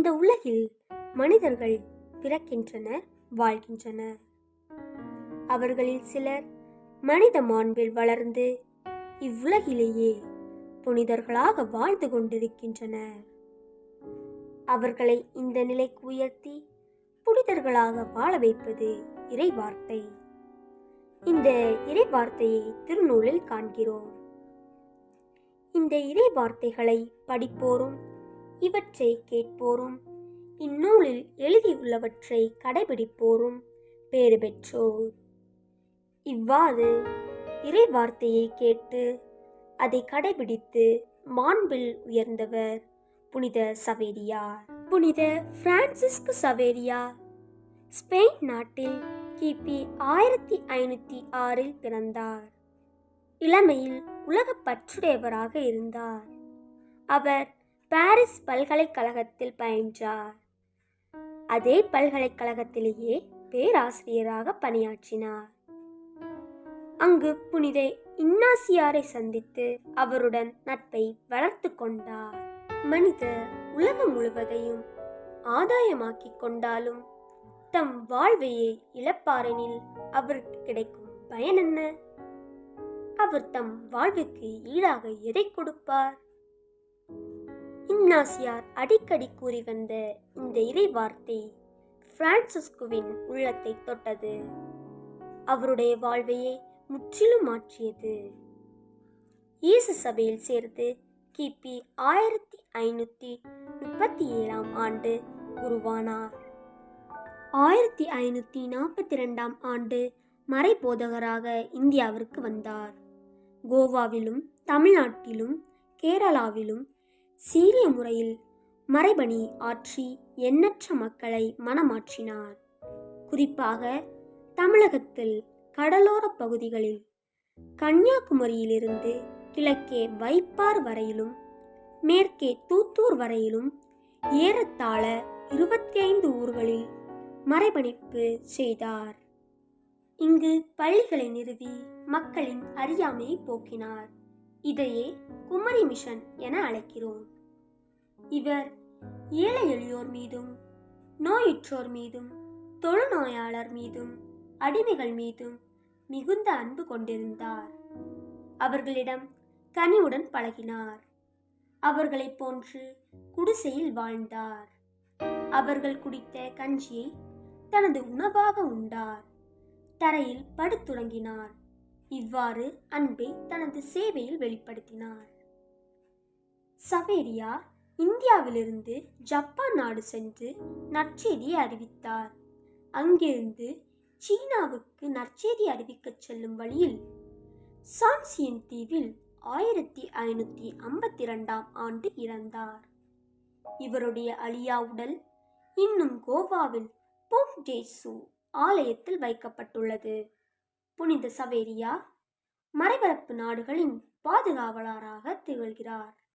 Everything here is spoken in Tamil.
இந்த உலகில் மனிதர்கள் பிறக்கின்றனர், வாழ்கின்றனர். அவர்களில் சிலர் மனித மாண்பில் வளர்ந்து இவ்வுலகிலேயே புனிதர்களாக வாழ்ந்து கொண்டிருக்கின்றனர். அவர்களை இந்த நிலைக்கு உயர்த்தி புனிதர்களாக வாழ வைப்பது இறை வார்த்தை. இந்த இறை வார்த்தையை திருநூலில் காண்கிறோம். இந்த இறை வார்த்தைகளை படிப்போரும் இவற்றை கேட்போரும் இந்நூலில் எழுதியுள்ளவற்றை கடைபிடிப்போரும் பேறு பெற்றோர். இவ்வாறு இறை வார்த்தையை கேட்டு அதை கடைபிடித்து மாண்பில் உயர்ந்தவர் புனித சவேரியார். புனித பிரான்சிஸ்கு சவேரியார் ஸ்பெயின் நாட்டில் கிபி 1506 பிறந்தார். இளமையில் உலக பற்றுடையவராக இருந்தார். அவர் பாரிஸ் பல்கலைக்கழகத்தில் பயின்றார். அதே பல்கலைக்கழகத்திலேயே பேராசிரியராக பணியாற்றினார். அங்கு புனித இன்னாசியாரை சந்தித்து அவருடன் நட்பை வளர்த்து கொண்டார். மனித உலகம் முழுவதையும் ஆதாயமாக்கிக் கொண்டாலும் தம் வாழ்வையை இழப்பாரெனில் அவருக்கு கிடைக்கும் பயன் என்ன? அவர் தம் வாழ்வுக்கு ஈடாக எதை கொடுப்பார்? இன்னாசியார் அடிக்கடி கூறி வந்த இந்த இறை வார்த்தை பிரான்சிஸ்குவின் உள்ளத்தை தொட்டது. அவருடைய வாழ்வையே முற்றிலும் மாற்றியது. இயேசு சபையில் சேர்ந்து கிபி 1537 உருவானார். 1542 மறைபோதகராக இந்தியாவிற்கு வந்தார். கோவாவிலும் தமிழ்நாட்டிலும் கேரளாவிலும் சீரிய முறையில் மறைபணி ஆற்றி எண்ணற்ற மக்களை மனமாற்றினார். குறிப்பாக தமிழகத்தில் கடலோர பகுதிகளில் கன்னியாகுமரியிலிருந்து கிழக்கே வைப்பார் வரையிலும் மேற்கே தூத்தூர் வரையிலும் ஏறத்தாழ 25 ஊர்களில் மறைபணிப்பு செய்தார். இங்கு பள்ளிகளை நிறுவி மக்களின் அறியாமையை போக்கினார். இதையே குமரி மிஷன் என அழைக்கிறோம். இவர் ஏழை எளியோர் மீதும் நோயுற்றோர் மீதும் தொழுநோயாளர் மீதும் அடிமைகள் மீதும் மிகுந்த அன்பு கொண்டிருந்தார். அவர்களிடம் கனிவுடன் பழகினார். அவர்களைப் போன்று குடிசையில் வாழ்ந்தார். அவர்கள் குடித்த கஞ்சியை தனது உணவாக உண்டார். தரையில் படுத்துறங்கினார். இவ்வாறு அன்பை தனது சேவையில் வெளிப்படுத்தினார். சவேரியார் இந்தியாவிலிருந்து ஜப்பான் நாடு சென்று நற்செய்தியை அறிவித்தார். அங்கிருந்து சீனாவுக்கு நற்செய்தி அறிவிக்கச் செல்லும் வழியில் சான்சியன் தீவில் 1552 இறந்தார். இவருடைய அழியா உடல் இன்னும் கோவாவில் போண்ட் ஜேசு ஆலயத்தில் வைக்கப்பட்டுள்ளது. புனித சவேரியார் மறைபரப்பு நாடுகளின் பாதுகாவலராக திகழ்கிறார்.